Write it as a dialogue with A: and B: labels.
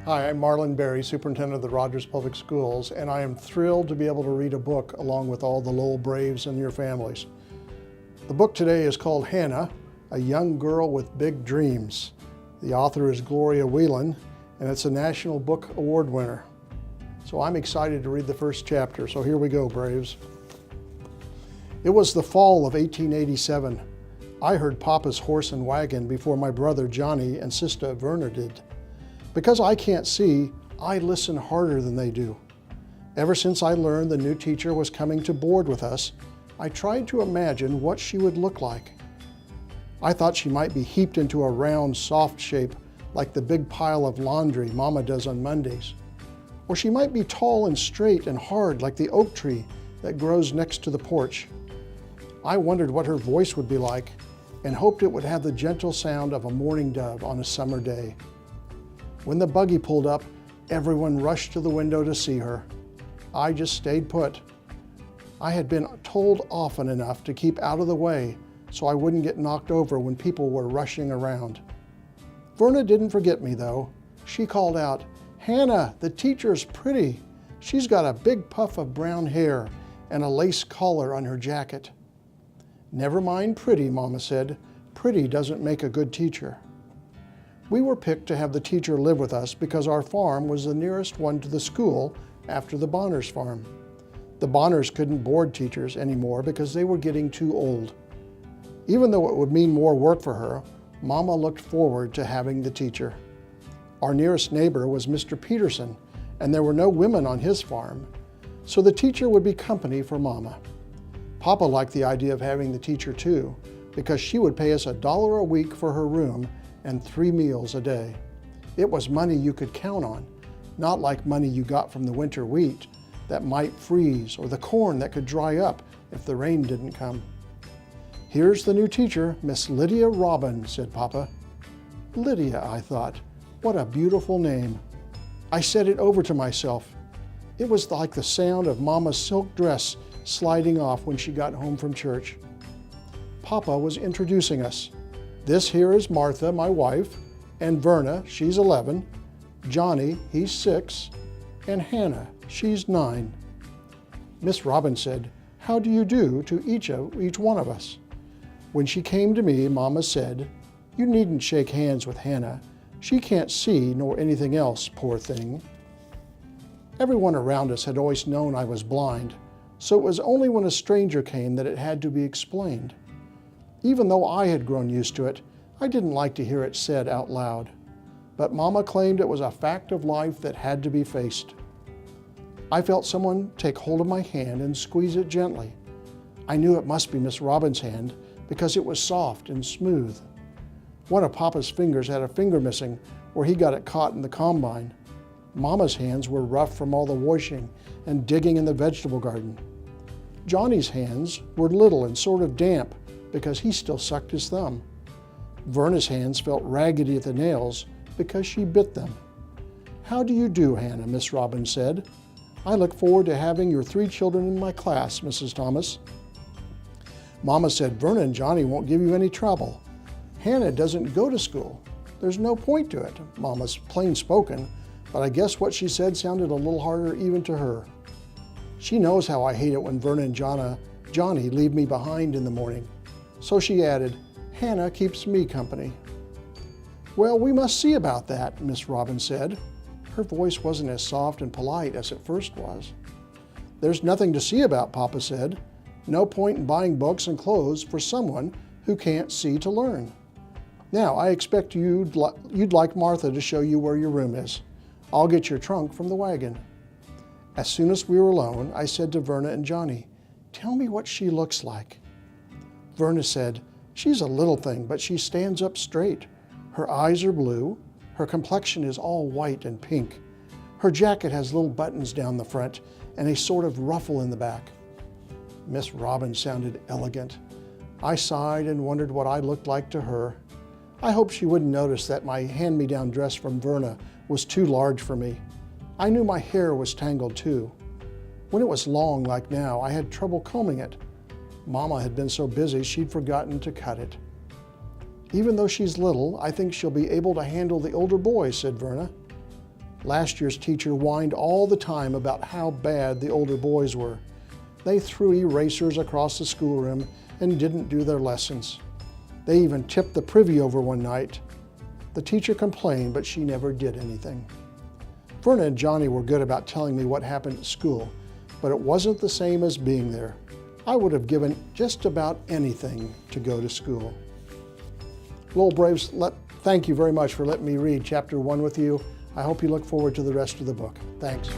A: Hi, I'm Marlon Berry, Superintendent of the Rogers Public Schools, and I am thrilled to be able to read a book along with all the Lowell Braves and your families. The book today is called Hannah, A Young Girl with Big Dreams. The author is Gloria Whelan, and it's a National Book Award winner. So I'm excited to read the first chapter, so here we go, Braves. It was the fall of 1887. I heard Papa's horse and wagon before my brother Johnny and sister Verna did. Because I can't see, I listen harder than they do. Ever since I learned the new teacher was coming to board with us, I tried to imagine what she would look like. I thought she might be heaped into a round, soft shape like the big pile of laundry Mama does on Mondays. Or she might be tall and straight and hard like the oak tree that grows next to the porch. I wondered what her voice would be like and hoped it would have the gentle sound of a mourning dove on a summer day. When the buggy pulled up, everyone rushed to the window to see her. I just stayed put. I had been told often enough to keep out of the way so I wouldn't get knocked over when people were rushing around. Verna didn't forget me though. She called out, "Hannah, the teacher's pretty. She's got a big puff of brown hair and a lace collar on her jacket." "Never mind pretty," Mama said. "Pretty doesn't make a good teacher." We were picked to have the teacher live with us because our farm was the nearest one to the school after the Bonners farm. The Bonners couldn't board teachers anymore because they were getting too old. Even though it would mean more work for her, Mama looked forward to having the teacher. Our nearest neighbor was Mr. Peterson, and there were no women on his farm, so the teacher would be company for Mama. Papa liked the idea of having the teacher too, because she would pay us $1 a week for her room and 3 meals a day. It was money you could count on, not like money you got from the winter wheat that might freeze or the corn that could dry up if the rain didn't come. "Here's the new teacher, Miss Lydia Robin," said Papa. Lydia, I thought, what a beautiful name. I said it over to myself. It was like the sound of Mama's silk dress sliding off when she got home from church. Papa was introducing us. "This here is Martha, my wife, and Verna, she's 11, Johnny, he's 6, and Hannah, she's 9. Miss Robin said, "How do you do to each one of us?" When she came to me, Mama said, "You needn't shake hands with Hannah. She can't see nor anything else, poor thing." Everyone around us had always known I was blind, so it was only when a stranger came that it had to be explained. Even though I had grown used to it, I didn't like to hear it said out loud. But Mama claimed it was a fact of life that had to be faced. I felt someone take hold of my hand and squeeze it gently. I knew it must be Miss Robin's hand because it was soft and smooth. One of Papa's fingers had a finger missing where he got it caught in the combine. Mama's hands were rough from all the washing and digging in the vegetable garden. Johnny's hands were little and sort of damp because he still sucked his thumb. Verna's hands felt raggedy at the nails because she bit them. "How do you do, Hannah?" Miss Robin said. "I look forward to having your 3 children in my class, Mrs. Thomas." Mama said Verna and Johnny won't give you any trouble. Hannah doesn't go to school. There's no point to it. Mama's plain spoken, but I guess what she said sounded a little harder even to her. She knows how I hate it when Verna and Johnny leave me behind in the morning. So she added, "Hannah keeps me company." "Well, we must see about that," Miss Robin said. Her voice wasn't as soft and polite as it first was. "There's nothing to see about," Papa said. "No point in buying books and clothes for someone who can't see to learn. Now, I expect you'd like Martha to show you where your room is. I'll get your trunk from the wagon." As soon as we were alone, I said to Verna and Johnny, "Tell me what she looks like." Verna said, "She's a little thing, but she stands up straight. Her eyes are blue. Her complexion is all white and pink. Her jacket has little buttons down the front and a sort of ruffle in the back." Miss Robin sounded elegant. I sighed and wondered what I looked like to her. I hoped she wouldn't notice that my hand-me-down dress from Verna was too large for me. I knew my hair was tangled too. When it was long like now, I had trouble combing it. Mama had been so busy she'd forgotten to cut it. "Even though she's little, I think she'll be able to handle the older boys," said Verna. Last year's teacher whined all the time about how bad the older boys were. They threw erasers across the schoolroom and didn't do their lessons. They even tipped the privy over one night. The teacher complained, but she never did anything. Verna and Johnny were good about telling me what happened at school, but it wasn't the same as being there. I would have given just about anything to go to school. Lowell Braves, thank you very much for letting me read chapter 1 with you. I hope you look forward to the rest of the book. Thanks.